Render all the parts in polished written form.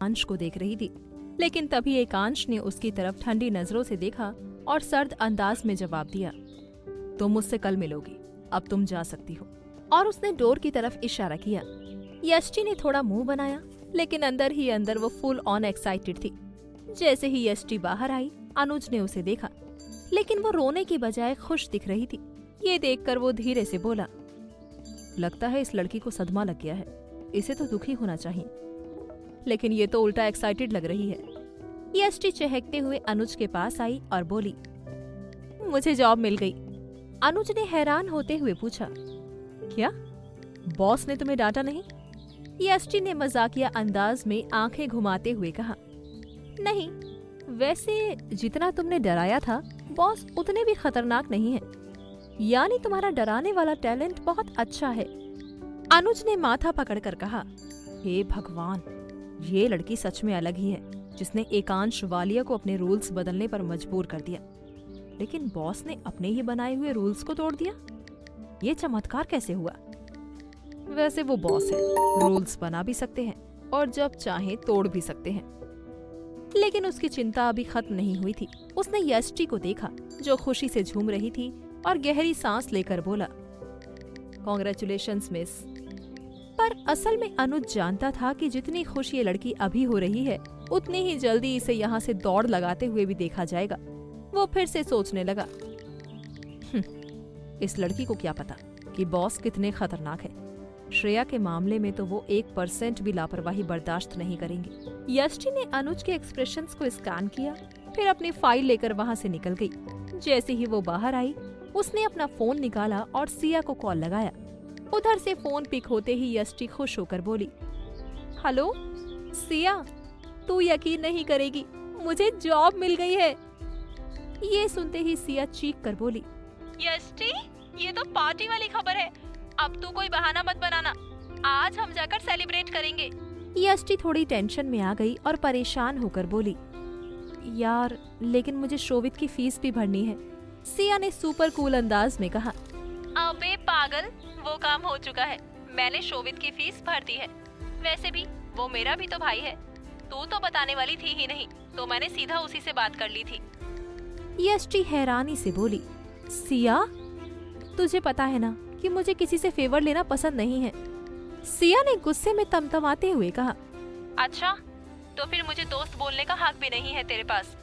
एकांश को देख रही थी, लेकिन तभी एकांश ने उसकी तरफ ठंडी नजरों से देखा और सर्द अंदाज में जवाब दिया, तुम मुझसे कल मिलोगी, अब तुम जा सकती हो। और उसने डोर की तरफ इशारा किया। यष्टि ने थोड़ा मुंह बनाया, लेकिन अंदर ही अंदर वो फुल ऑन एक्साइटेड थी। जैसे ही यष्टि बाहर आई, अनुज ने उसे देखा, लेकिन वो रोने की बजाय खुश दिख रही थी। ये देखकर वो धीरे से बोला, लगता है इस लड़की को सदमा लग गया है, इसे तो दुखी होना चाहिए, लेकिन ये तो उल्टा एक्साइटेड लग रही है। यष्टि चहकते हुए अनुज के पास आई और बोली, मुझे जॉब मिल गई। अनुज ने हैरान होते हुए पूछा, क्या बॉस ने तुम्हें डांटा नहीं? यष्टि ने मजाकिया अंदाज में आंखें घुमाते हुए कहा, नहीं, वैसे जितना तुमने डराया था बॉस उतने भी खतरनाक नहीं है, यानी तुम्हारा डराने वाला टैलेंट बहुत अच्छा है। अनुज ने माथा पकड़कर कहा, हे भगवान, ये लड़की सच में अलग ही है, जिसने एकांश वालिया को अपने रूल्स बदलने पर मजबूर कर दिया, लेकिन बॉस ने अपने ही बनाए हुए रूल्स को तोड़ दिया। ये चमत्कार कैसे हुआ? वैसे वो बॉस है, रूल्स बना भी सकते हैं और जब चाहे तोड़ भी सकते हैं। लेकिन उसकी चिंता अभी खत्म नहीं हुई थी। उसने यष्टि को देखा, जो खुशी से झूम रही थी, और गहरी सांस लेकर बोला, कॉन्ग्रेचुलेशंस मिस। पर असल में अनुज जानता था कि जितनी खुश ये लड़की अभी हो रही है, उतनी ही जल्दी इसे यहाँ से दौड़ लगाते हुए भी देखा जाएगा। वो फिर से सोचने लगा, इस लड़की को क्या पता कि बॉस कितने खतरनाक है। श्रेया के मामले में तो वो 1% भी लापरवाही बर्दाश्त नहीं करेंगे। यष्टि ने अनुज के एक्सप्रेशंस को स्कैन किया, फिर अपनी फाइल लेकर वहाँ से निकल गई। जैसे ही वो बाहर आई, उसने अपना फोन निकाला और सिया को कॉल लगाया। उधर से फोन पिक होते ही यष्टि खुश होकर बोली, हेलो सिया, तू यकीन नहीं करेगी, मुझे जॉब मिल गई है। ये सुनते ही सिया चीख कर बोली, यष्टि, ये तो पार्टी वाली खबर है, अब तू कोई बहाना मत बनाना, आज हम जाकर सेलिब्रेट करेंगे। यष्टि थोड़ी टेंशन में आ गई और परेशान होकर बोली, यार लेकिन मुझे शोवित की फीस भी भरनी है। सिया ने सुपर कूल अंदाज में कहा, अबे पागल, वो काम हो चुका है, मैंने शोवित की फीस भर दी है। वैसे भी वो मेरा भी तो भाई है, तू तो बताने वाली थी ही नहीं, तो मैंने सीधा उसी से बात कर ली थी। यष्टि हैरानी से बोली, सिया, तुझे पता है ना कि मुझे किसी से फेवर लेना पसंद नहीं है। सिया ने गुस्से में तमतमाते हुए कहा, अच्छा, तो फिर मुझे दोस्त बोलने का हक भी नहीं है तेरे पास।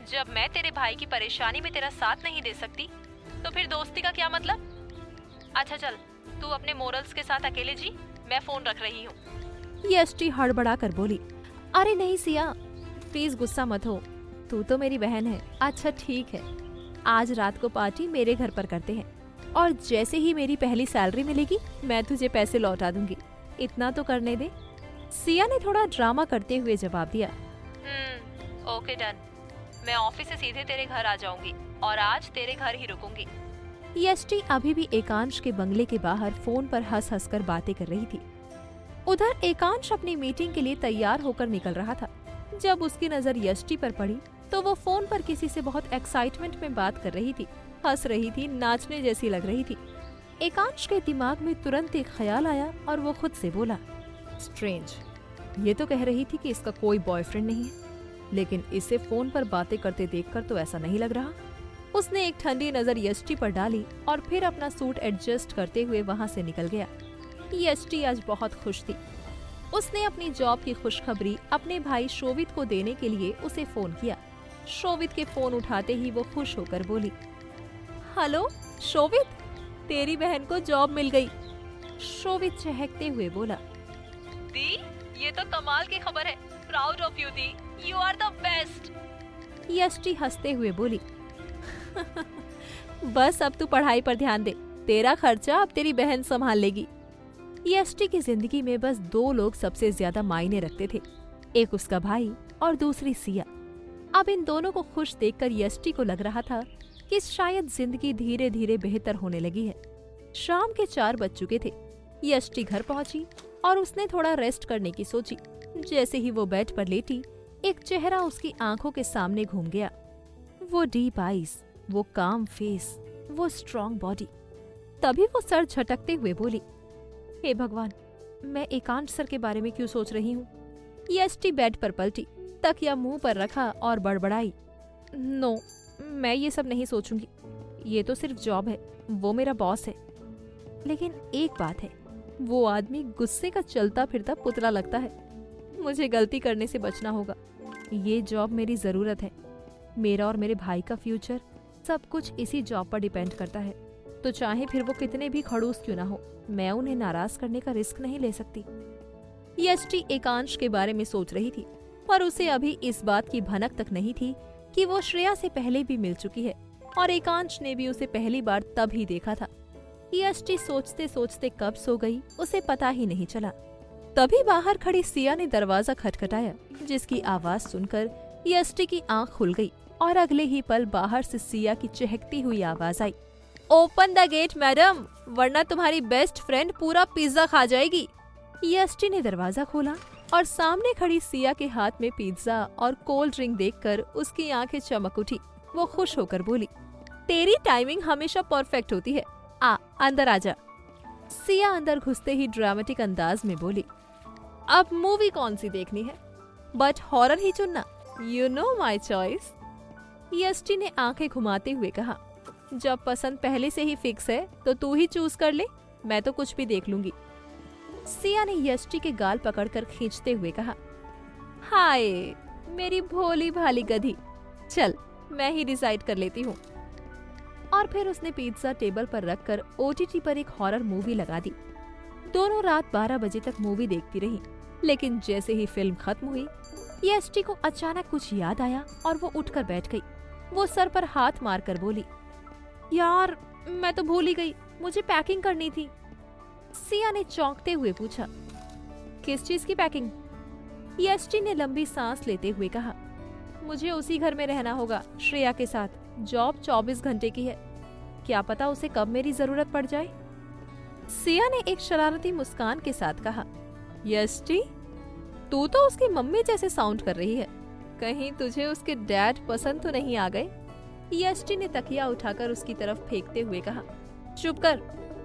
जब मैं तेरे भाई की परेशानी में तेरा साथ नहीं दे सकती, तो फिर दोस्ती का क्या मतलब? अच्छा चल, तू अपने मोरल्स के साथ अकेले जी, मैं फोन रख रही हूँ। यष्टि हड़बड़ा कर बोली, अरे नहीं सिया, प्लीज गुस्सा मत हो, तू तो मेरी बहन है। अच्छा ठीक है, आज रात को पार्टी मेरे घर पर करते हैं, और जैसे ही मेरी पहली सैलरी मिलेगी मैं तुझे पैसे लौटा दूंगी, इतना तो करने दे। सिया ने थोड़ा ड्रामा करते हुए जवाब दिया, ओके डन, मैं ऑफिस से सीधे तेरे घर आ जाऊंगी और आज तेरे घर ही रुकूंगी। यष्टि अभी भी एकांश के बंगले के बाहर फोन पर हंस हंस कर बातें कर रही थी। उधर एकांश अपनी मीटिंग के लिए तैयार होकर निकल रहा था। जब उसकी नजर यष्टि पर पड़ी तो वो फोन पर किसी से बहुत एक्साइटमेंट में बात कर रही थी, हंस रही थी, नाचने जैसी लग रही थी। एकांश के दिमाग में तुरंत एक ख्याल आया और वो खुद से बोला, स्ट्रेंज, ये तो कह रही थी कि इसका कोई बॉयफ्रेंड नहीं है, लेकिन इसे फोन पर बातें करते देखकर तो ऐसा नहीं लग रहा। उसने एक ठंडी नजर यष्टि पर डाली और फिर अपना सूट एडजस्ट करते हुए वहाँ से निकल गया। यष्टि आज बहुत खुश थी। उसने अपनी जॉब की खुशखबरी अपने भाई शोवित को देने के लिए उसे फोन किया। शोवित के फोन उठाते ही वो खुश होकर बोली, हेलो शोवित, तेरी बहन को जॉब मिल गई। शोवित चहकते हुए बोला, दी, ये तो कमाल की खबर है, प्राउड ऑफ यू दी, you are the best. Yashti हंसते हुए बोली, बस अब तू पढ़ाई पर ध्यान दे, तेरा खर्चा अब तेरी बहन संभाल लेगी। यष्टि की जिंदगी में बस 2 लोग सबसे ज्यादा मायने रखते थे, एक उसका भाई और दूसरी सिया। अब इन दोनों को खुश देखकर यष्टि को लग रहा था कि शायद जिंदगी धीरे धीरे बेहतर होने लगी है। शाम के 4 बज चुके थे। यष्टि घर पहुंची और उसने थोड़ा रेस्ट करने की सोची। जैसे ही वो बेड पर लेटी, एक चेहरा उसकी आंखों के सामने घूम गया। वो डीप आईज, वो काम फेस, वो स्ट्रॉन्ग बॉडी। तभी वो सर झटकते हुए बोली, हे भगवान, मैं एकांश सर के बारे में क्यों सोच रही हूँ? यष्टि बेड पर पलटी, तकिया मुंह पर रखा और बड़बड़ाई, नो, मैं ये सब नहीं सोचूंगी। ये तो सिर्फ जॉब है, वो मेरा बॉस है। लेकिन एक बात है, वो आदमी गुस्से का चलता फिरता पुतला लगता है। मुझे गलती करने से बचना होगा। ये जॉब मेरी जरूरत है। मेरा और मेरे भाई का फ्यूचर सब कुछ इसी जॉब पर डिपेंड करता है। तो चाहे फिर वो कितने भी खड़ूस क्यों ना हो, मैं उन्हें नाराज करने का रिस्क नहीं ले सकती। यष्टि एकांश के बारे में सोच रही थी, पर उसे अभी इस बात की भनक तक नहीं थी कि वो श्रेया से पहले भी मिल चुकी है और एकांश ने भी उसे पहली बार तब ही देखा था। यष्टि सोचते सोचते कब सो गई उसे पता ही नहीं चला। तभी बाहर खड़ी सिया ने दरवाजा खटखटाया, जिसकी आवाज सुनकर यष्टि की आंख खुल गई और अगले ही पल बाहर से सिया की चहकती हुई आवाज आई, ओपन द गेट मैडम, वरना तुम्हारी बेस्ट फ्रेंड पूरा पिज्जा खा जाएगी। यष्टि ने दरवाजा खोला और सामने खड़ी सिया के हाथ में पिज्जा और कोल्ड ड्रिंक देखकर उसकी आंखें चमक उठी। वो खुश होकर बोली, तेरी टाइमिंग हमेशा परफेक्ट होती है, आ अंदर आजा। सिया अंदर घुसते ही ड्रामेटिक अंदाज में बोली, अब मूवी कौन सी देखनी है, बट हॉरर ही चुनना, यू नो माई चॉइस। यष्टि ने आंखें घुमाते हुए कहा, जब पसंद पहले से ही फिक्स है तो तू ही चूज कर ले, मैं तो कुछ भी देख लूंगी। सिया ने यष्टि के गाल पकड़कर खींचते हुए कहा, हाय मेरी भोली भाली गधी, चल मैं ही डिसाइड कर लेती हूँ। और फिर उसने पिज्जा टेबल पर रखकर ओटीटी पर एक हॉरर मूवी लगा दी। दोनों रात 12 बजे तक मूवी देखती रही, लेकिन जैसे ही फिल्म खत्म हुई, यष्टि को अचानक कुछ याद आया और वो उठकर बैठ गई। वो सर पर हाथ मारकर बोली, यार मैं तो भूल ही गई, मुझे पैकिंग करनी थी। सिया ने चौंकते हुए पूछा, किस चीज की पैकिंग? यष्टि ने लंबी सांस लेते हुए कहा, मुझे उसी घर में रहना होगा श्रेया के साथ। जॉब 24 घंटे की है, क्या पता उसे कब मेरी जरूरत पड़ जाए। सिया ने एक शरारती मुस्कान के साथ कहा, यष्टि तू तो उसकी मम्मी जैसे साउंड कर रही है, कहीं तुझे उसके डैड पसंद तो नहीं आ गए? यष्टि ने तकिया उठाकर उसकी तरफ फेंकते हुए कहा, चुप कर,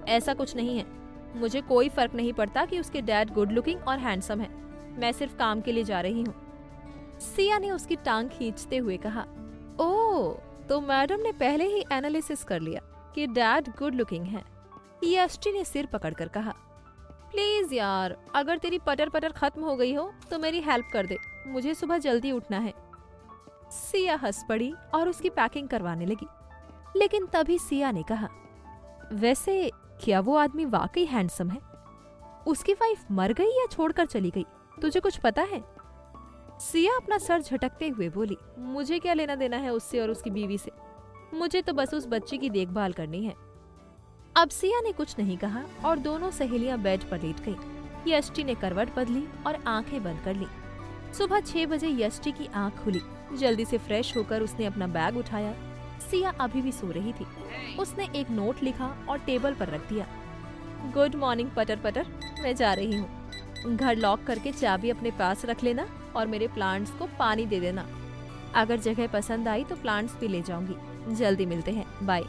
ऐसा कुछ नहीं है। मुझे कोई फर्क नहीं पड़ता कि उसके डैड गुड लुकिंग और हैंडसम है, मैं सिर्फ काम के लिए जा रही हूँ। सिया ने उसकी टांग खींचते हुए कहा, ओह तो मैडम ने पहले ही एनालिसिस कर लिया कि डैड गुड लुकिंग है। यष्टि ने सिर पकड़कर कहा, प्लीज यार, अगर तेरी पटर पटर खत्म हो गई हो तो मेरी हेल्प कर दे, मुझे सुबह जल्दी उठना है। सिया हंस पड़ी और उसकी पैकिंग करवाने लगी, लेकिन तभी सिया ने कहा, वैसे क्या वो आदमी वाकई हैंडसम है? उसकी वाइफ मर गई या छोड़कर चली गई, तुझे कुछ पता है? सिया अपना सर झटकते हुए बोली, मुझे क्या लेना देना है उससे और उसकी बीवी से, मुझे तो बस उस बच्चे की देखभाल करनी है। अब सिया ने कुछ नहीं कहा और दोनों सहेलियां बेड पर लेट गईं। यष्टि ने करवट बदली और आंखें बंद कर ली। सुबह 6 बजे यष्टि की आंख खुली। जल्दी से फ्रेश होकर उसने अपना बैग उठाया। सिया अभी भी सो रही थी। उसने एक नोट लिखा और टेबल पर रख दिया, गुड मॉर्निंग पटर पटर, मैं जा रही हूँ। घर लॉक करके चाबी अपने पास रख लेना और मेरे प्लांट्स को पानी दे देना। अगर जगह पसंद आई तो प्लांट्स भी ले जाऊंगी। जल्दी मिलते हैं, बाय।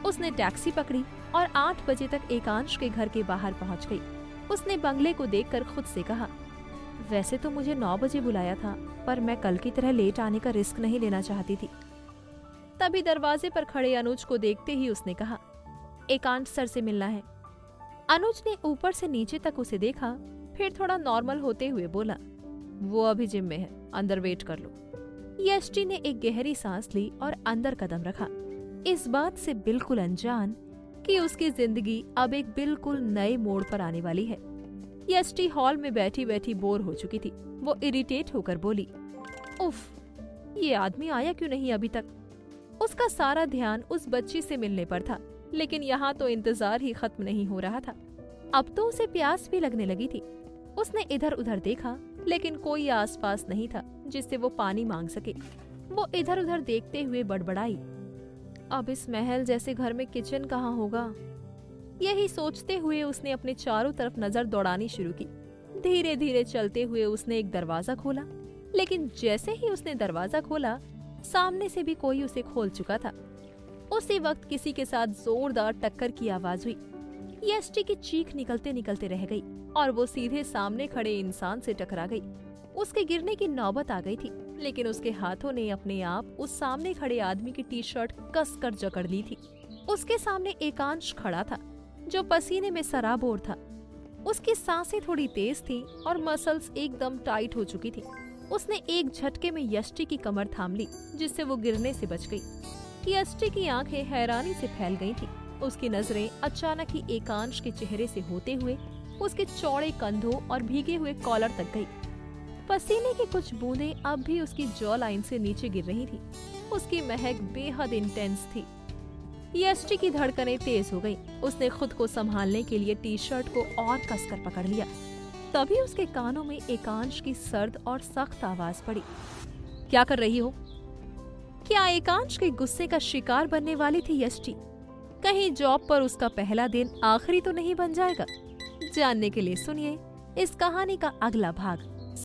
उसने टैक्सी पकड़ी और 8 बजे तक एकांश के घर के बाहर पहुंच गई। उसने बंगले को देखकर खुद से कहा, वैसे तो मुझे 9 बजे बुलाया था, पर मैं कल की तरह लेट आने का रिस्क नहीं लेना चाहती थी। तभी दरवाजे पर खड़े अनुज को देखते ही उसने कहा, एकांश सर से मिलना है। अनुज ने ऊपर से नीचे तक उसे देखा, फिर थोड़ा नॉर्मल होते हुए बोला, वो अभी जिम में है, अंदर वेट कर लो। यष्टि ने एक गहरी सांस ली और अंदर कदम रखा, इस बात से बिल्कुल अनजान कि उसकी जिंदगी अब एक बिल्कुल नए मोड़ पर आने वाली है। यष्टि हॉल में बैठी बैठी बोर हो चुकी थी। वो इरिटेट होकर बोली, उफ, ये आदमी आया क्यों नहीं अभी तक? उसका सारा ध्यान उस बच्ची से मिलने पर था, लेकिन यहाँ तो इंतजार ही खत्म नहीं हो रहा था। अब तो उसे प्यास भी लगने लगी थी। उसने इधर उधर देखा, लेकिन कोई आसपास नहीं था जिससे वो पानी मांग सके। वो इधर उधर देखते हुए बड़बड़ाई, अब इस महल जैसे घर में किचन कहाँ होगा? यही सोचते हुए उसने अपने चारों तरफ नजर दौड़ानी शुरू की। धीरे धीरे चलते हुए उसने एक दरवाजा खोला, लेकिन जैसे ही उसने दरवाजा खोला, सामने से भी कोई उसे खोल चुका था। उसी वक्त किसी के साथ जोरदार टक्कर की आवाज हुई। यष्टि की चीख निकलते निकलते रह गई और वो सीधे सामने खड़े इंसान से टकरा गई। उसके गिरने की नौबत आ गई थी, लेकिन उसके हाथों ने अपने आप उस सामने खड़े आदमी की टी शर्ट कसकर जकड़ ली थी। उसके सामने एकांश खड़ा था, जो पसीने में सराबोर था। उसकी सांसें थोड़ी तेज थी और मसल्स एकदम टाइट हो चुकी थी। उसने एक झटके में यष्टि की कमर थाम ली, जिससे वो गिरने से बच गई। यष्टि की आंखें हैरानी से फैल गई थी। उसकी नजरें अचानक ही एकांश के चेहरे से होते हुए उसके चौड़े कंधों और भीगे हुए कॉलर तक गई। पसीने की कुछ बूंदें अब भी उसकी जॉ लाइन से नीचे गिर रही थी। उसकी महक बेहद इंटेंस थी। यष्टि की धड़कनें तेज हो गई। उसने खुद को संभालने के लिए टी शर्ट को और कसकर पकड़ लिया। तभी उसके कानों में एकांश की सर्द और सख्त आवाज पड़ी। क्या कर रही हो? क्या एकांश के गुस्से का शिकार बनने वाली थी यष्टि? कहीं जॉब पर उसका पहला दिन आखिरी तो नहीं बन जाएगा? जानने के लिए सुनिए इस कहानी का अगला भाग।